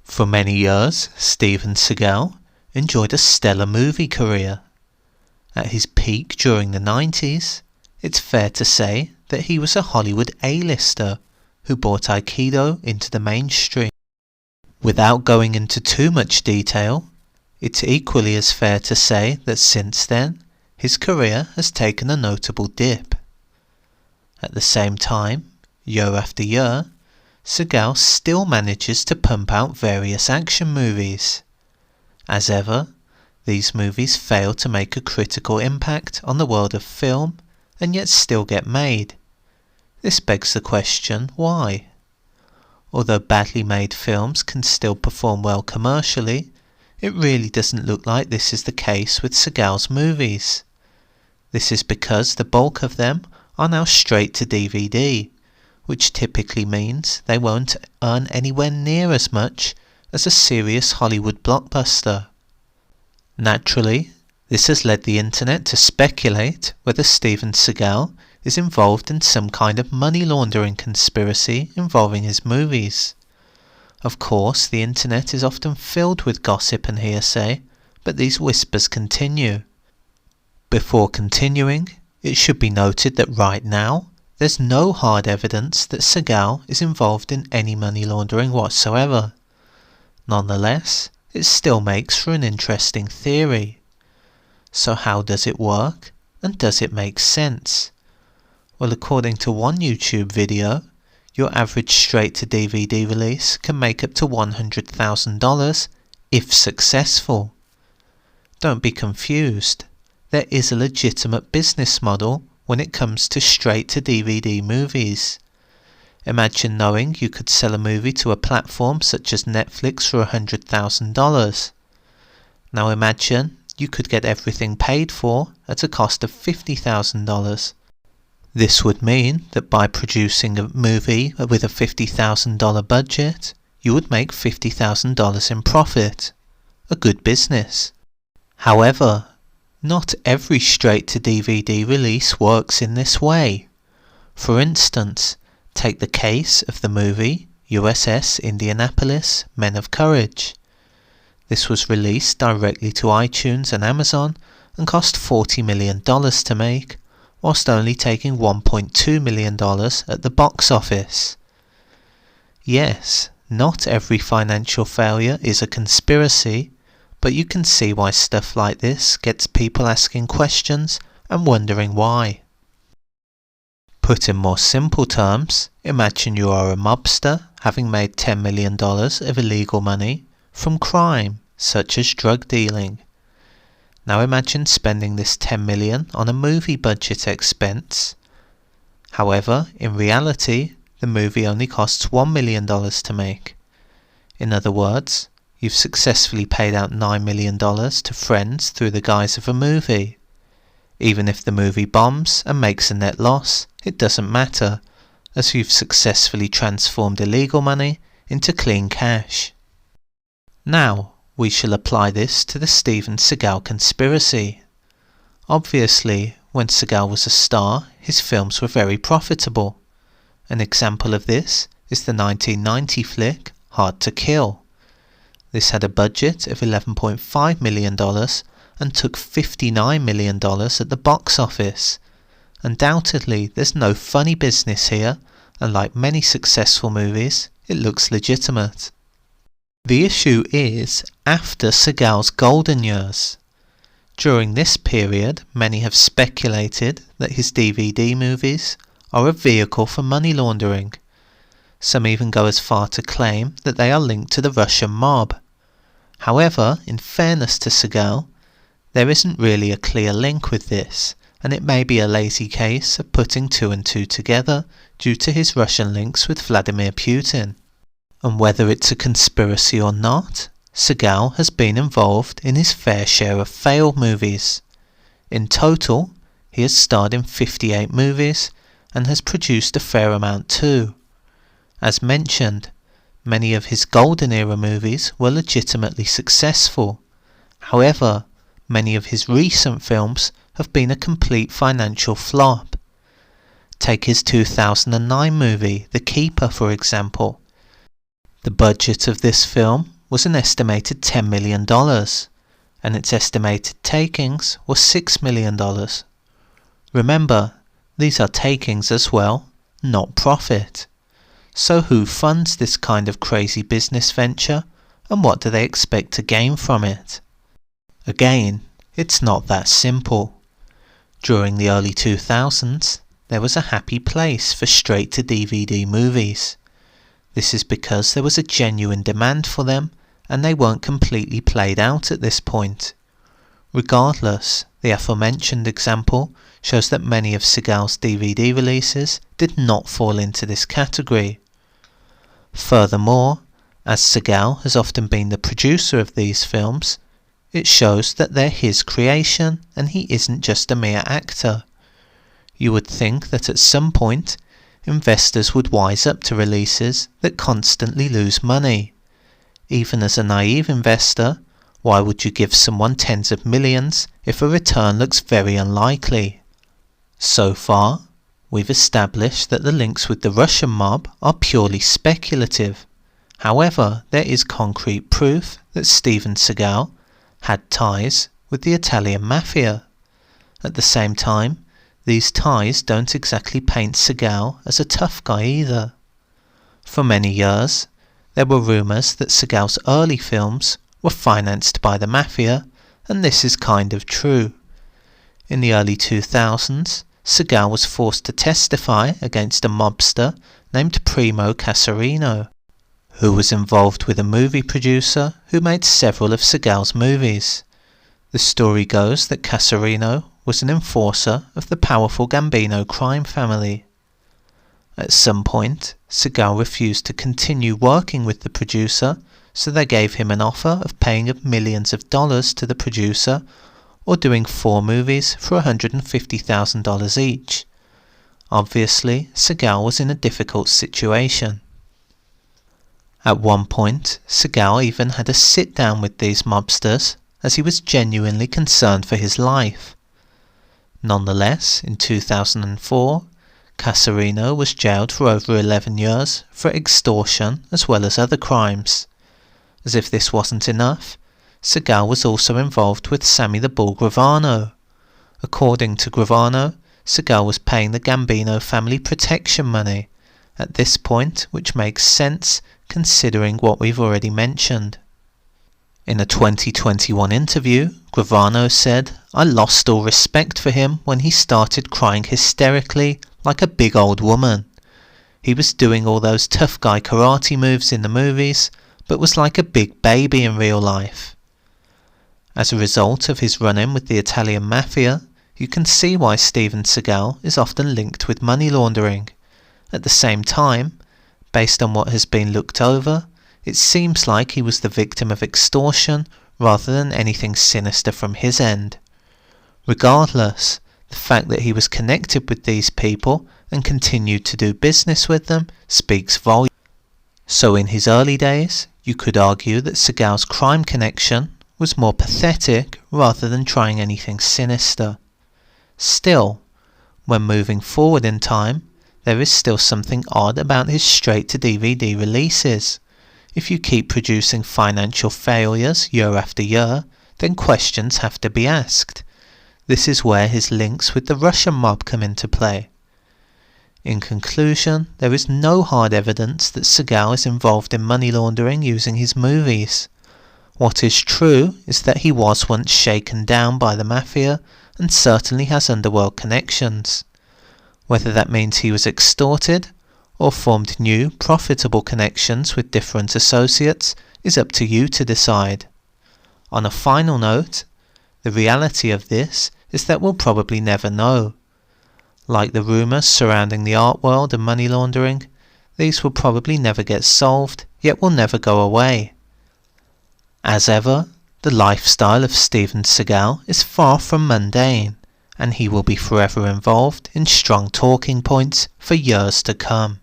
For many years, Steven Seagal enjoyed a stellar movie career. At his peak during the 90s, it's fair to say that he was a Hollywood A-lister who brought Aikido into the mainstream. Without going into too much detail, it's equally as fair to say that since then, his career has taken a notable dip. At the same time, year after year, Seagal still manages to pump out various action movies. As ever, these movies fail to make a critical impact on the world of film and yet still get made. This begs the question, why? Although badly made films can still perform well commercially, it really doesn't look like this is the case with Seagal's movies. This is because the bulk of them are now straight to DVD, which typically means they won't earn anywhere near as much as a serious Hollywood blockbuster. Naturally, this has led the internet to speculate whether Steven Seagal is involved in some kind of money laundering conspiracy involving his movies. Of course, the internet is often filled with gossip and hearsay, but these whispers continue. Before continuing, it should be noted that right now, there's no hard evidence that Seagal is involved in any money laundering whatsoever. Nonetheless, it still makes for an interesting theory. So how does it work, and does it make sense? Well, according to one YouTube video, your average straight-to-DVD release can make up to $100,000 if successful. Don't be confused. There is a legitimate business model when it comes to straight-to-DVD movies. Imagine knowing you could sell a movie to a platform such as Netflix for $100,000. Now imagine you could get everything paid for at a cost of $50,000. This would mean that by producing a movie with a $50,000 budget, you would make $50,000 in profit. A good business. However, not every straight-to-DVD release works in this way. For instance, take the case of the movie USS Indianapolis Men of Courage. This was released directly to iTunes and Amazon and cost $40 million to make, whilst only taking $1.2 million at the box office. Yes, not every financial failure is a conspiracy, but you can see why stuff like this gets people asking questions and wondering why. Put in more simple terms, imagine you are a mobster having made $10 million of illegal money from crime such as drug dealing. Now imagine spending this $10 million on a movie budget expense. However, in reality, the movie only costs $1 million to make. In other words, you've successfully paid out $9 million to friends through the guise of a movie. Even if the movie bombs and makes a net loss, it doesn't matter, as you've successfully transformed illegal money into clean cash. Now, we shall apply this to the Steven Seagal conspiracy. Obviously, when Seagal was a star, his films were very profitable. An example of this is the 1990 flick Hard to Kill. This had a budget of $11.5 million and took $59 million at the box office. Undoubtedly, there's no funny business here, and like many successful movies, it looks legitimate. The issue is after Seagal's golden years. During this period, many have speculated that his DVD movies are a vehicle for money laundering. Some even go as far to claim that they are linked to the Russian mob. However, in fairness to Seagal, there isn't really a clear link with this, and it may be a lazy case of putting two and two together due to his Russian links with Vladimir Putin. And whether it's a conspiracy or not, Seagal has been involved in his fair share of failed movies. In total, he has starred in 58 movies and has produced a fair amount too. As mentioned, many of his golden era movies were legitimately successful. However, many of his recent films have been a complete financial flop. Take his 2009 movie, The Keeper, for example. The budget of this film was an estimated $10 million, and its estimated takings were $6 million. Remember, these are takings as well, not profit. So who funds this kind of crazy business venture, and what do they expect to gain from it? Again, it's not that simple. During the early 2000s, there was a happy place for straight-to-DVD movies. This is because there was a genuine demand for them, and they weren't completely played out at this point. Regardless, the aforementioned example shows that many of Seagal's DVD releases did not fall into this category. Furthermore, as Seagal has often been the producer of these films, it shows that they're his creation and he isn't just a mere actor. You would think that at some point, investors would wise up to releases that constantly lose money. Even as a naive investor, why would you give someone tens of millions if a return looks very unlikely? So far, we've established that the links with the Russian mob are purely speculative. However, there is concrete proof that Steven Seagal had ties with the Italian mafia. At the same time, these ties don't exactly paint Seagal as a tough guy either. For many years, there were rumours that Seagal's early films were financed by the mafia, and this is kind of true. In the early 2000s, Seagal was forced to testify against a mobster named Primo Casarino, who was involved with a movie producer who made several of Seagal's movies. The story goes that Casarino was an enforcer of the powerful Gambino crime family. At some point, Seagal refused to continue working with the producer, so they gave him an offer of paying millions of dollars to the producer or doing 4 movies for $150,000 each. Obviously, Seagal was in a difficult situation. At one point, Seagal even had a sit-down with these mobsters, as he was genuinely concerned for his life. Nonetheless, in 2004, Casarino was jailed for over 11 years for extortion as well as other crimes. As if this wasn't enough, Seagal was also involved with Sammy the Bull Gravano. According to Gravano, Seagal was paying the Gambino family protection money, at this point, which makes sense considering what we've already mentioned. In a 2021 interview, Gravano said, "I lost all respect for him when he started crying hysterically like a big old woman. He was doing all those tough guy karate moves in the movies, but was like a big baby in real life." As a result of his run-in with the Italian mafia, you can see why Steven Seagal is often linked with money laundering. At the same time, based on what has been looked over, it seems like he was the victim of extortion rather than anything sinister from his end. Regardless, the fact that he was connected with these people and continued to do business with them speaks volumes. So in his early days, you could argue that Seagal's crime connection was more pathetic rather than trying anything sinister. Still, when moving forward in time, there is still something odd about his straight-to-DVD releases. If you keep producing financial failures year after year, then questions have to be asked. This is where his links with the Russian mob come into play. In conclusion, there is no hard evidence that Seagal is involved in money laundering using his movies. What is true is that he was once shaken down by the mafia and certainly has underworld connections. Whether that means he was extorted or formed new, profitable connections with different associates is up to you to decide. On a final note, the reality of this is that we'll probably never know. Like the rumours surrounding the art world and money laundering, these will probably never get solved, yet will never go away. As ever, the lifestyle of Steven Seagal is far from mundane, and he will be forever involved in strong talking points for years to come.